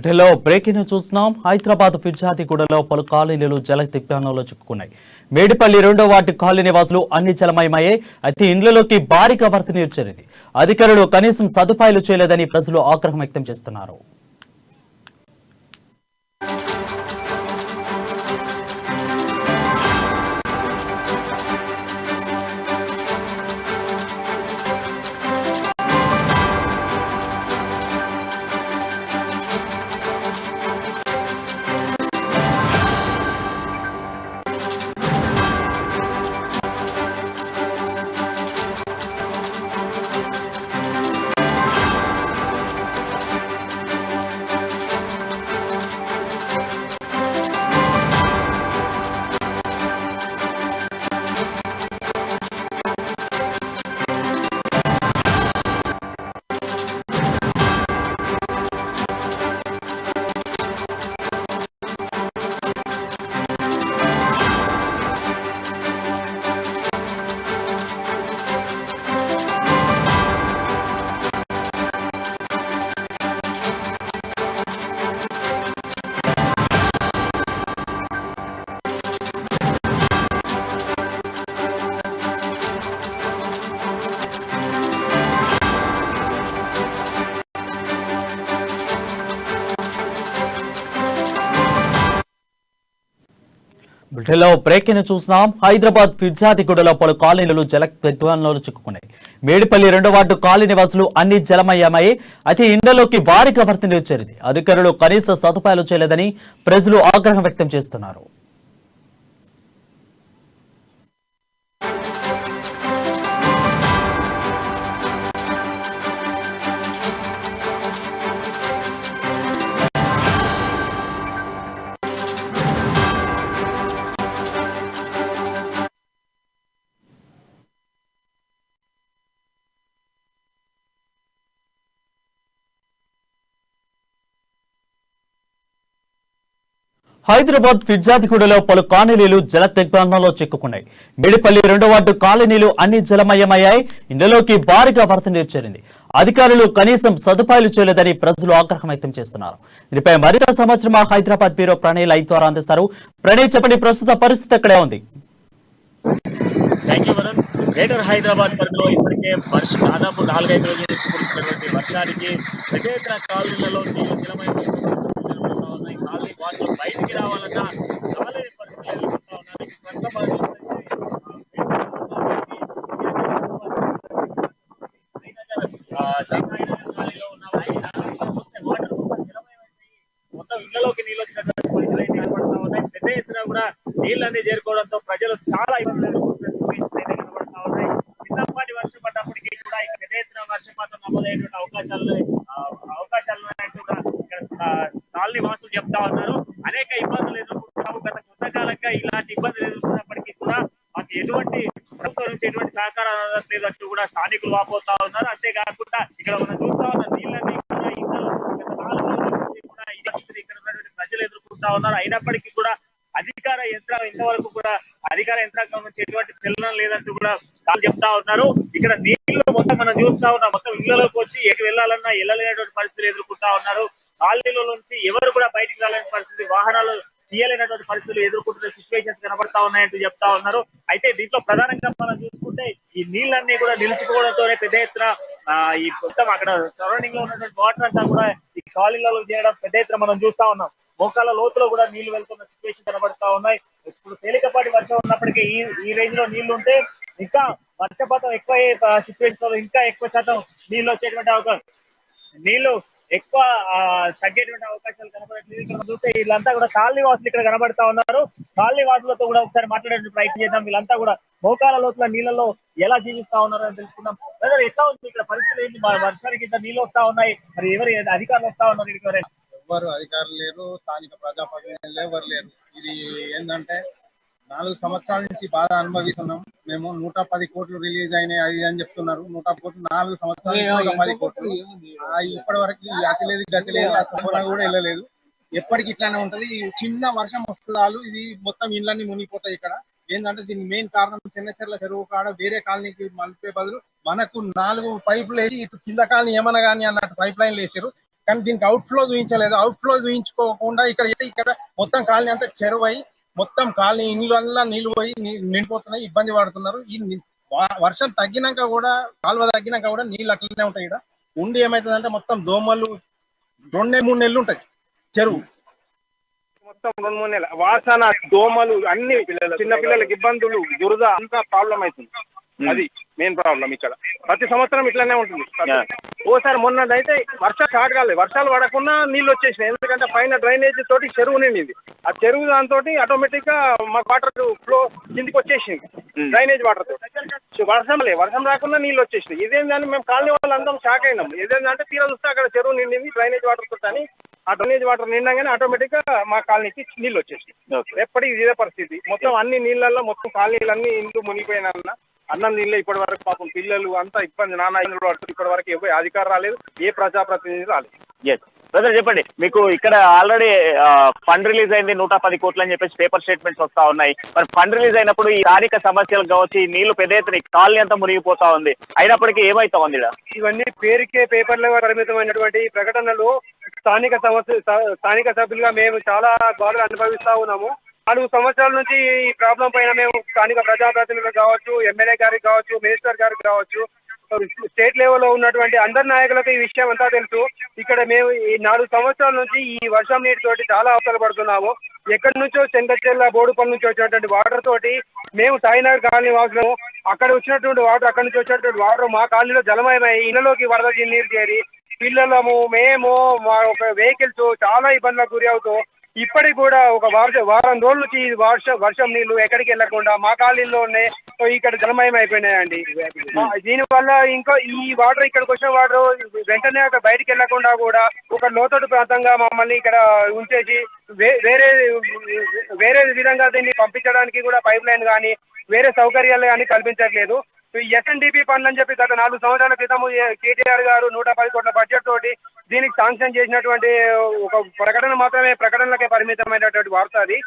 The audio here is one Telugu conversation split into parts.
బులెటిన్లో బ్రేకింగ్ చూస్తున్నాం. హైదరాబాద్ ఫిర్జాదిగూడలో పలు కాలనీలు జల దిగ్బంధంలో చిక్కుకున్నాయి. మేడిపల్లి 2వ వార్డు కాలనీ నివాసులు అన్ని జలమయమయ్యాయి. అయితే ఇండ్లలోకి భారీగా వరద నీరు చేరింది. అధికారులు కనీసం సదుపాయాలు చేయలేదని ప్రజలు ఆగ్రహం వ్యక్తం చేస్తున్నారు. బులెటిన్లో బ్రేకింగ్ చూస్తున్నాం. హైదరాబాద్ ఫిర్జాదిగూడలో పలు కాలనీలు జల దిగ్బంధంలో చిక్కుకున్నాయి. మేడిపల్లి 2వ వార్డు కాలనీ నివాసులు అన్ని జలమయమయ్యాయి. అయితే ఇండ్లలోకి భారీగా వరద నీరు చేరింది. అధికారులు కనీస సదుపాయాలు చేయలేదని ప్రజలు ఆగ్రహం వ్యక్తం చేస్తున్నారు. హైదరాబాద్ ఫిర్జాదిగూడలో పలు కాలనీలు జల దిగ్బంధంలో చిక్కుకున్నాయి. మేడిపల్లి 2వ వార్డు కాలనీలు అన్ని జలమయమయ్యాయి. ఇందులోకి భారీగా వరద నీరు చేరింది. అధికారులు కనీసం సదుపాయాలు చేయలేదని ప్రజలు ఆగ్రహం వ్యక్తం చేస్తున్నారు. దీనిపై మరింత సమాచారం హైదరాబాద్ బ్యూరో ప్రణయ్ లైవ్ ద్వారా అందిస్తారు. ప్రణయ్, చెప్పండి, ప్రస్తుత పరిస్థితి ఎక్కడే ఉంది? గ్రేటర్ హైదరాబాద్ పరిధిలో ఇప్పటికే దాదాపు 4-5 రోజుల నుంచి కురుస్తున్నటువంటి వర్షానికి పెద్ద ఎత్తున కాలనీలలో నీళ్లు జలమై కాలనీ వాసులు బయటికి రావాలన్నా రాలేని పరిస్థితులు ఎదుర్కొంటా ఉన్నారు. మొత్తం ఇళ్లలోకి నీళ్ళు వచ్చినటువంటి పరిస్థితులు అయితే కనబడతా ఉన్నాయి. పెద్ద ఎత్తున కూడా నీళ్ళన్నీ చేరుకోవడంతో ప్రజలు చాలా ఇబ్బందులు ఎదుర్కొంటున్న కనబడతా ఉన్నాయి. చిన్నపాటి వర్షం పడ్డప్పటికీ కూడా ఇక్కడ పెద్ద ఎత్తున వర్షపాతం నమోదైనటువంటి అవకాశాలు ఇక్కడ కాలనీ వాసులు చెప్తా ఉన్నారు. అనేక ఇబ్బందులు ఎదుర్కొంటున్నాము. గత కొంతకాలంగా ఇలాంటి ఇబ్బందులు ఎదుర్కొన్నప్పటికీ కూడా మాకు ఎటువంటి ప్రభుత్వం నుంచి ఎటువంటి సహకారం అందట్లేదంటూ కూడా స్థానికులు వాపోతా ఉన్నారు. అంతేకాకుండా ఇక్కడ మనం చూస్తా ఉన్న నీళ్ళని కూడా ఇక్కడ ఉన్నటువంటి ప్రజలు ఎదుర్కొంటా ఉన్నారు. అయినప్పటికీ కూడా అధికార యంత్రాంగం ఇంతవరకు కూడా అధికార యంత్రాంగం నుంచి ఎటువంటి చలనం లేదంటూ కూడా వాళ్ళు చెప్తా ఉన్నారు. ఇక్కడ నీళ్లు మొత్తం మనం చూస్తా ఉన్నాం. మొత్తం ఇళ్లలోకి వచ్చి ఎటు వెళ్లాలన్నా వెళ్ళలేనటువంటి పరిస్థితులు ఎదుర్కొంటా ఉన్నారు. కాలనీల నుంచి ఎవరు కూడా బయటికి రాలేని పరిస్థితి, వాహనాలు తీయలేనటువంటి పరిస్థితులు ఎదుర్కొంటున్న సిచ్యువేషన్స్ కనబడతా ఉన్నాయంటూ చెప్తా ఉన్నారు. అయితే దీంట్లో ప్రధానంగా మనం చూసుకుంటే ఈ నీళ్ళన్నీ కూడా నిలిచిపోవడంతోనే పెద్ద ఎత్తున ఈ మొత్తం అక్కడ సరౌండింగ్ లో ఉన్నటువంటి వాటర్ అంతా కూడా ఈ కాలనీలలో చేయడం పెద్ద ఎత్తున మనం చూస్తా ఉన్నాం. మోకాళ్ళ లోతులో కూడా నీళ్లు వెళ్తున్న సిచ్యువేషన్ కనబడతా ఉన్నాయి. ఇప్పుడు తేలికపాటి వర్షం ఉన్నప్పటికీ ఈ రేంజ్ లో నీళ్లు ఉంటే ఇంకా వర్షపాతం ఎక్కువ సిచ్యువేషన్ ఇంకా ఎక్కువ శాతం నీళ్లు వచ్చేటువంటి అవకాశం, నీళ్లు ఎక్కువ తగ్గేటువంటి అవకాశాలు కనబడట్లేదు. ఇక్కడ చూస్తే వీళ్ళంతా కూడా కాలనీ వాసులు ఇక్కడ కనబడతా ఉన్నారు. కాలనీ వాసులతో కూడా ఒకసారి మాట్లాడే ప్రయత్నం చేద్దాం. వీళ్ళంతా కూడా మోకాల లోతుల నీళ్ళలో ఎలా జీవిస్తా ఉన్నారో అని తెలుసుకుందాం. ఎట్లా ఉంది ఇక్కడ పరిస్థితి ఏంటి? వర్షానికి ఇంత నీళ్ళు వస్తా ఉన్నాయి, మరి ఎవరు అధికారులు వస్తా ఉన్నారు? ఇక్కడ ఎవ్వరు అధికారులు లేరు, స్థానిక ప్రజాప్రతినిధులు ఎవరు లేరు. ఇది ఏంటంటే 4 సంవత్సరాల నుంచి బాధ అనుభవిస్తున్నాం మేము. 110 కోట్లు రిలీజ్ అయినాయి అది అని చెప్తున్నారు. 100 కోట్లు 4 సంవత్సరాల నుంచి 110 కోట్లు. ఇప్పటి వరకు అతి లేదు గతి లేదు, అసలు కూడా వెళ్ళలేదు. ఎప్పటికి ఇట్లానే ఉంటది. చిన్న వర్షం వస్తుందాలు ఇది మొత్తం ఇండ్లన్నీ మునిగిపోతాయి. ఇక్కడ ఏంటంటే దీనికి మెయిన్ కారణం చిన్నచెర్ల చెరువు కాడ వేరే కాలనీకి మలిపే బదులు మనకు 4 పైపులు వేసి ఇటు కింద కాలనీ ఏమన్నా కానీ అన్నట్టు పైప్ లైన్లు వేసారు. కానీ దీనికి అవుట్ ఫ్లో చూపించలేదు. అవుట్ ఫ్లో చూపించుకోకుండా ఇక్కడ మొత్తం కాలనీ అంతా చెరువై మొత్తం కాలనీ ఇళ్ళల్లో నీళ్లు పోయి నిండిపోతున్నాయి, ఇబ్బంది పడుతున్నారు. వర్షం తగ్గినాక కూడా, కాలువ తగ్గినాక కూడా నీళ్ళు అట్లనే ఉంటాయి. ఇక్కడ ఉండి ఏమైతుందంటే మొత్తం దోమలు 2-3 నెలలు ఉంటాయి చెరువు మొత్తం 2-3 నెలలు వాసన, దోమలు, అన్ని చిన్న పిల్లలకి ఇబ్బందులు, దురద అంతా ప్రాబ్లం అవుతుంది. అది మెయిన్ ప్రాబ్లం. ఇక్కడ ప్రతి సంవత్సరం ఇట్లానే ఉంటుంది. ఓసారి మొన్నదైతే వర్షాలు స్టార్ట్ కాలేదు, వర్షాలు పడకుండా నీళ్ళు వచ్చేసినాయి. ఎందుకంటే పైన డ్రైనేజ్ తోటి చెరువు నిండింది. ఆ చెరువు దాంతో ఆటోమేటిక్ గా మా వాటర్ ఫ్లో కిందికి వచ్చేసింది, డ్రైనేజ్ వాటర్ తో. వర్షం రాకుండా నీళ్ళు వచ్చేసినాయి. ఇదేంటని మేము కాలనీ వాళ్ళు అందరం షాక్ అయినాం. ఇదేంటంటే తీరా చూస్తే అక్కడ చెరువు నిండింది డ్రైనేజ్ వాటర్ తోటి అని. ఆ డ్రైనేజ్ వాటర్ నిండగానే ఆటోమేటిక్ గా మా కాలనీకి నీళ్ళు వచ్చేసినాయి. ఎప్పటికీ ఇదే పరిస్థితి. మొత్తం అన్ని నీళ్ళల్లో మొత్తం కాలనీలన్నీ ఇండ్లు మునిగిపోయినా అన్నం నీళ్ళే. ఇప్పటి వరకు పాపం పిల్లలు అంతా ఇబ్బంది, నాన్న ఇప్పటి వరకు ఎవరు అధికారం రాలేదు, ఏ ప్రజాప్రతినిధి రాలేదు. బ్రదర్ చెప్పండి, మీకు ఇక్కడ ఆల్రెడీ ఫండ్ రిలీజ్ అయింది 110 కోట్లు అని చెప్పేసి పేపర్ స్టేట్మెంట్స్ వస్తా ఉన్నాయి. మరి ఫండ్ రిలీజ్ అయినప్పుడు ఈ స్థానిక సమస్యలు కావచ్చు, ఈ నీళ్లు పెద్ద ఎత్తున కాలనీ అంతా మునిగిపోతా ఉంది, అయినప్పటికీ ఏమైతా ఉంది? ఇవన్నీ పేరుకే పేపర్లో పరిమితమైనటువంటి ప్రకటనలు. స్థానిక సభ్యులుగా మేము చాలా బాధలు అనుభవిస్తా ఉన్నాము. 4 సంవత్సరాల నుంచి ఈ ప్రాబ్లం పైన మేము స్థానిక ప్రజాప్రతినిధులు కావచ్చు, ఎమ్మెల్యే గారికి కావచ్చు, మినిస్టర్ గారికి కావచ్చు, స్టేట్ లెవెల్లో ఉన్నటువంటి అందరి నాయకులకు ఈ విషయం అంతా తెలుసు. ఇక్కడ మేము ఈ 4 సంవత్సరాల నుంచి ఈ వర్షం నీటితోటి చాలా అవసరం పడుతున్నాము. ఎక్కడి నుంచో చెంగచెల్ల బోడుపల్లి నుంచి వచ్చినటువంటి వాటర్ తోటి మేము సాయినగర్ కాలనీ వాసులము. అక్కడ వచ్చినటువంటి వాటర్, అక్కడి నుంచి వచ్చినటువంటి వాటర్ మా కాలనీలో జలమయమై ఇళ్లలోకి వరద నీరు చేరి పిల్లలము, మేము, మా ఒక వెహికల్స్ చాలా ఇబ్బందులకు గురి అవుతూ ఇప్పటికి కూడా ఒక వారం రోజుల నుంచి వర్షం నీళ్లు ఎక్కడికి వెళ్లకుండా మా కాలనీలోనే ఇక్కడ జలమయం అయిపోయినాయండి. దీనివల్ల ఇంకా ఈ వాటర్, ఇక్కడికి వచ్చిన వాటర్ వెంటనే అక్కడ బయటికి వెళ్లకుండా కూడా ఒక లోతట్టు ప్రాంతంగా మమ్మల్ని ఇక్కడ ఉంచేసి వేరే విధంగా దీన్ని పంపించడానికి కూడా పైప్ లైన్ కానీ వేరే సౌకర్యాలు కానీ కల్పించట్లేదు. ఎస్ఎన్డిపి పనులు అని చెప్పి గత 4 సంవత్సరాల క్రితం కేటీఆర్ గారు 110 కోట్ల బడ్జెట్ తోటి దీనికి శాంక్షన్ చేసినటువంటి ఒక ప్రకటన మాత్రమే, ప్రకటనలకే పరిమితమైనటువంటి వార్త అది.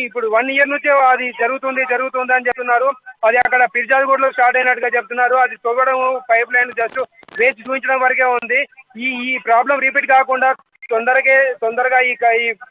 ఇప్పుడు 1 ఇయర్ నుంచే అది జరుగుతుంది అని చెప్తున్నారు. అది అక్కడ పిర్జాదిగూడలో స్టార్ట్ అయినట్టుగా చెప్తున్నారు. అది తవ్వడం, పైప్ లైన్ జస్ట్ వేచి చూపించడం వరకే ఉంది. ఈ ప్రాబ్లం రిపీట్ కాకుండా తొందరగా ఈ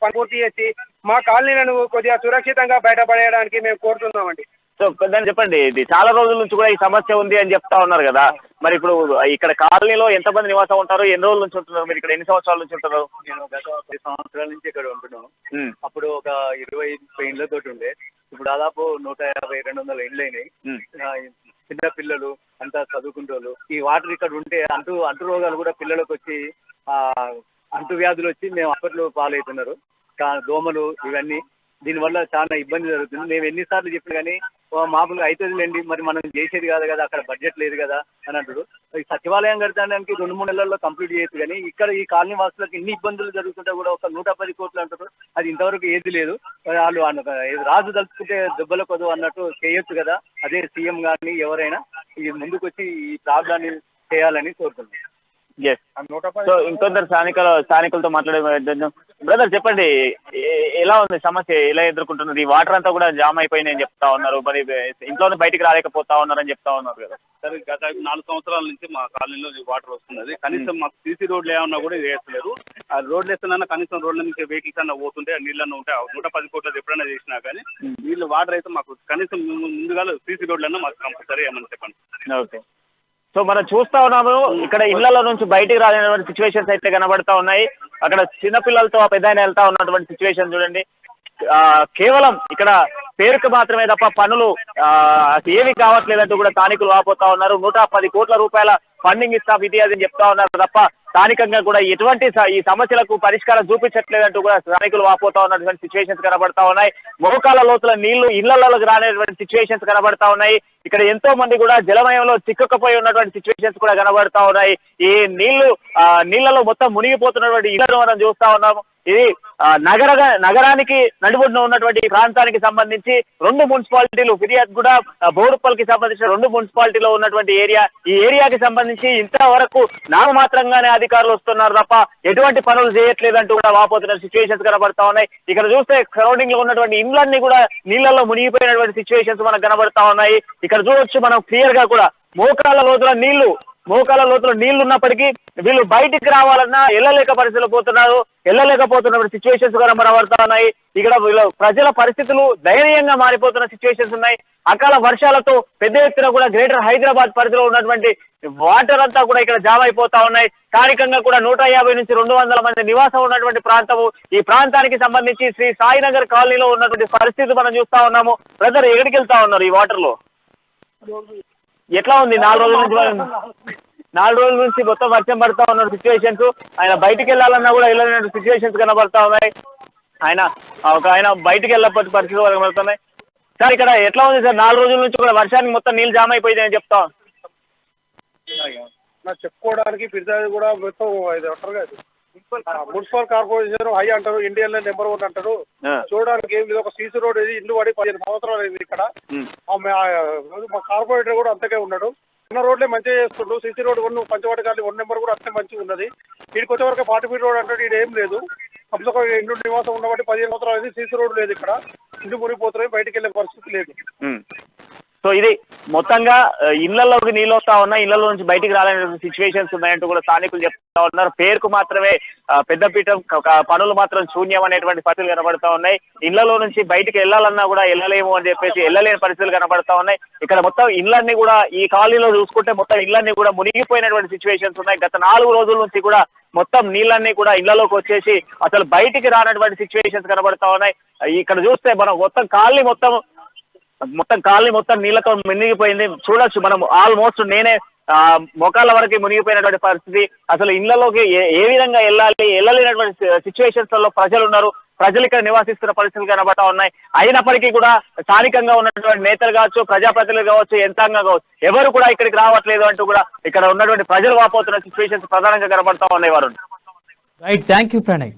పని పూర్తి చేసి మా కాలనీలను కొద్దిగా సురక్షితంగా బయటపడేయడానికి మేము కోరుతున్నామండి. సో దాన్ని చెప్పండి, ఇది చాలా రోజుల నుంచి కూడా ఈ సమస్య ఉంది అని చెప్తా ఉన్నారు కదా, మరి ఇప్పుడు ఇక్కడ కాలనీలో ఎంతమంది నివాసం ఉంటారు, ఎన్ని రోజుల నుంచి ఉంటున్నారు, మీరు ఇక్కడ ఎన్ని సంవత్సరాల నుంచి ఉంటారు? నేను గత 10 సంవత్సరాల నుంచి ఇక్కడ ఉంటున్నాను. అప్పుడు ఒక 20 ఇండ్లతో ఉండే, ఇప్పుడు దాదాపు 150-200 ఇండ్లు అయినాయి. చిన్న పిల్లలు అంతా చదువుకుంటోళ్ళు. ఈ వాటర్ ఇక్కడ ఉంటే అంటు రోగాలు కూడా పిల్లలకు వచ్చి అంటు వ్యాధులు వచ్చి మేము హాస్పిటల్ పాలవుతున్నారు. దోమలు ఇవన్నీ, దీనివల్ల చాలా ఇబ్బంది జరుగుతుంది. మేము ఎన్నిసార్లు చెప్పినా కానీ మామూలుగా అవుతుందిలేండి, మరి మనం చేసేది కాదు కదా, అక్కడ బడ్జెట్ లేదు కదా అని అంటారు. ఈ సచివాలయం కట్టడానికి 2-3 నెలల్లో కంప్లీట్ చేయొచ్చు, కానీ ఇక్కడ ఈ కాలనీ వాసులకు ఇన్ని ఇబ్బందులు జరుగుతుంటే కూడా ఒక 110 కోట్లు అంటారు. అది ఇంతవరకు ఏది లేదు. వాళ్ళు రాజు తలుచుకుంటే దెబ్బల కొద్దు అన్నట్టు చేయొచ్చు కదా. అదే సీఎం కానీ ఎవరైనా ఈ ముందుకు వచ్చి ఈ ప్రాబ్లాన్ని చేయాలని కోరుతున్నాం. సో ఇంకొందరు స్థానికులతో మాట్లాడే బ్రదర్ చెప్పండి, ఎలా ఉంది సమస్య, ఎలా ఎదుర్కొంటున్నారు? ఈ వాటర్ అంతా కూడా జామ్ అయిపోయిందని చెప్తా ఉన్నారు, మరి ఇంట్లో బయటికి రాలేకపోతా ఉన్నారని చెప్తా ఉన్నారు కదా. సరే, గత 4 సంవత్సరాల నుంచి మా కాలనీలో వాటర్ వస్తున్నది. కనీసం మాకు సీసీ రోడ్లు ఏమన్నా కూడా వేస్తలేరు. ఆ రోడ్లు వేస్తున్నా కనీసం రోడ్ల నుంచి వెహికల్స్ అన్న పోతుంటే నీళ్ళన్నా ఉంటాయి. 110 కోట్లు ఎప్పుడైనా చేసినా కానీ నీళ్ళు వాటర్ అయితే మాకు కనీసం ముందుగా సీసీ రోడ్లన్నా మాకు కంపల్సరీ ఏమన్నా చెప్పండి. ఓకే, సో మనం చూస్తా ఉన్నాము ఇక్కడ ఇళ్లలో నుంచి బయటికి రాలేనటువంటి సిచ్యువేషన్స్ అయితే కనబడతా ఉన్నాయి. అక్కడ చిన్నపిల్లలతో పెద్ద వెళ్తా ఉన్నటువంటి సిచ్యువేషన్ చూడండి. కేవలం ఇక్కడ పేరుకు మాత్రమే తప్ప పనులు ఏమి కావట్లేదంటూ కూడా స్థానికులు వాపోతా ఉన్నారు. 110 కోట్ల రూపాయల ఫండింగ్ ఇస్తాం ఇది అది చెప్తా ఉన్నారు తప్ప స్థానికంగా కూడా ఎటువంటి ఈ సమస్యలకు పరిష్కారం చూపించట్లేదంటూ కూడా స్థానికులు వాపోతా ఉన్నటువంటి సిచ్యువేషన్స్ కనబడతా ఉన్నాయి. మోకాల లోతుల నీళ్లు ఇళ్లలోకి రానేటువంటి సిచ్యువేషన్స్ కనబడతా ఉన్నాయి. ఇక్కడ ఎంతో మంది కూడా జలమయంలో చిక్కుకుపోయి ఉన్నటువంటి సిచ్యువేషన్స్ కూడా కనబడతా ఉన్నాయి. ఈ నీళ్లలో మొత్తం మునిగిపోతున్నటువంటి ఇళ్లను మనం చూస్తా ఉన్నాము. ఇది నగరానికి నడుబొడ్డున ఉన్నటువంటి ప్రాంతానికి సంబంధించి 2 మున్సిపాలిటీలు, ఫిర్యాద్గూడ, బోడుపల్లికి సంబంధించిన 2 మున్సిపాలిటీలో ఉన్నటువంటి ఏరియా. ఈ ఏరియాకి సంబంధించి ఇంతవరకు నామమాత్రంగానే అధికారులు వస్తున్నారు తప్ప ఎటువంటి పనులు చేయట్లేదంటూ కూడా వాపోతున్న సిచ్యువేషన్స్ కనబడతా ఉన్నాయి. ఇక్కడ చూస్తే సరౌండింగ్ లో ఉన్నటువంటి ఇండ్లన్నీ కూడా నీళ్లలో మునిగిపోయినటువంటి సిచ్యువేషన్స్ మనకు కనబడతా ఉన్నాయి. ఇక్కడ చూడొచ్చు మనం క్లియర్ గా కూడా మోకాళ్ళ లోతుల నీళ్లు మోకాల లోతులో నీళ్లు ఉన్నప్పటికీ వీళ్ళు బయటికి రావాలన్నా వెళ్ళలేకపోతున్న సిచ్యువేషన్స్ కూడా కనబడతా ఉన్నాయి. ఇక్కడ వీళ్ళ ప్రజల పరిస్థితులు దయనీయంగా మారిపోతున్న సిచ్యువేషన్స్ ఉన్నాయి. అకాల వర్షాలతో పెద్ద ఎత్తున కూడా గ్రేటర్ హైదరాబాద్ పరిధిలో ఉన్నటువంటి వాటర్ అంతా కూడా ఇక్కడ జామ్ అయిపోతా ఉన్నాయి. స్థానికంగా కూడా 150 నుంచి 200 మంది నివాసం ఉన్నటువంటి ప్రాంతము. ఈ ప్రాంతానికి సంబంధించి శ్రీ సాయినగర్ కాలనీలో ఉన్నటువంటి పరిస్థితి మనం చూస్తా ఉన్నాము. బ్రదర్, ఎక్కడికి వెళ్తా ఉన్నారు ఈ వాటర్ లో? ఎట్లా ఉంది? 4 రోజుల నుంచి మొత్తం వర్షం పడతా ఉన్న సిచ్యువేషన్స్. ఆయన బయటికి వెళ్ళాలన్నా కూడా వెళ్ళలేని సిచ్యువేషన్స్ కనబడతా ఉన్నాయి. ఆయన బయటికి వెళ్ళకపోతే పరిస్థితులు కనబడుతున్నాయి. సార్, ఇక్కడ ఎట్లా ఉంది సార్? 4 రోజుల నుంచి కూడా వర్షానికి మొత్తం నీళ్ళు జామ్ అయిపోయింది అని చెప్తా. చెప్పుకోవడానికి ఫిర్యాదు కూడా మొత్తం మున్సిపల్ కార్పొరేషన్ హై అంటారు, ఇండియన్ నెంబర్ 1 అంటారు. చూడడానికి ఏం లేదు, ఒక సీసీ రోడ్ ఇది ఇల్లు పడి 15 సంవత్సరాలు అయింది ఇక్కడ. మా కార్పొరేటర్ కూడా అంతకే ఉన్నాడు. ఉన్న రోడ్లే మంచిగా చేస్తుండ్రు. సీసీ రోడ్ 1 పంచవాటి గాలి 1 నెంబర్ కూడా అంతే మంచిగా ఉన్నది. వీడికి వచ్చే వరకు 40 ఫీట్ రోడ్ అంటాడు. ఇది ఏం లేదు. కంప్లీట్ ఒక ఇంటి నివాసం ఉన్నబట్టి 15 సంవత్సరాలు అయింది. సీసీ రోడ్ లేదు ఇక్కడ. ఇంటి మునిగిపోతున్నాయి, బయటకు వెళ్ళే పరిస్థితి లేదు. సో ఇది మొత్తంగా ఇళ్లలోకి నీళ్ళు వస్తా ఉన్నాయి, ఇళ్లలో నుంచి బయటికి రాలేని సిచ్యువేషన్స్ ఉన్నాయంటూ కూడా స్థానికులు చెప్తా ఉన్నారు. పేరుకు మాత్రమే పెద్దపీఠం, పనులు మాత్రం శూన్యం అనేటువంటి పరిస్థితులు కనబడతా ఉన్నాయి. ఇళ్లలో నుంచి బయటికి వెళ్ళాలన్నా కూడా వెళ్ళలేము అని చెప్పేసి వెళ్ళలేని పరిస్థితులు కనబడతా ఉన్నాయి. ఇక్కడ మొత్తం ఇళ్లన్నీ కూడా ఈ కాలనీలో చూసుకుంటే మొత్తం ఇళ్లన్నీ కూడా మునిగిపోయినటువంటి సిచ్యువేషన్స్ ఉన్నాయి. గత 4 రోజుల నుంచి కూడా మొత్తం నీళ్ళన్నీ కూడా ఇళ్లలోకి వచ్చేసి అసలు బయటికి రానటువంటి సిచ్యువేషన్స్ కనబడతా ఉన్నాయి. ఇక్కడ చూస్తే మనం మొత్తం కాలనీ మొత్తం నీళ్లతో మునిగిపోయింది. చూడొచ్చు మనం, ఆల్మోస్ట్ నేనే మోకాళ్ళ వరకు మునిగిపోయినటువంటి పరిస్థితి. అసలు ఇళ్లలోకి ఏ విధంగా వెళ్ళలేనటువంటి సిచ్యువేషన్స్ లో ప్రజలు ఉన్నారు. ప్రజలు ఇక్కడ నివాసిస్తున్న పరిస్థితులు కనబడతా ఉన్నాయి. అయినప్పటికీ కూడా స్థానికంగా ఉన్నటువంటి నేతలు కావచ్చు, ప్రజాప్రతినిధులు కావచ్చు, యంత్రాంగం కావచ్చు, ఎవరు కూడా ఇక్కడికి రావట్లేదు అంటూ కూడా ఇక్కడ ఉన్నటువంటి ప్రజలు వాపోతున్న సిచ్యువేషన్స్ ప్రధానంగా కనబడతా ఉన్నాయి. వారు రైట్, థ్యాంక్ యూ ప్రణయ్.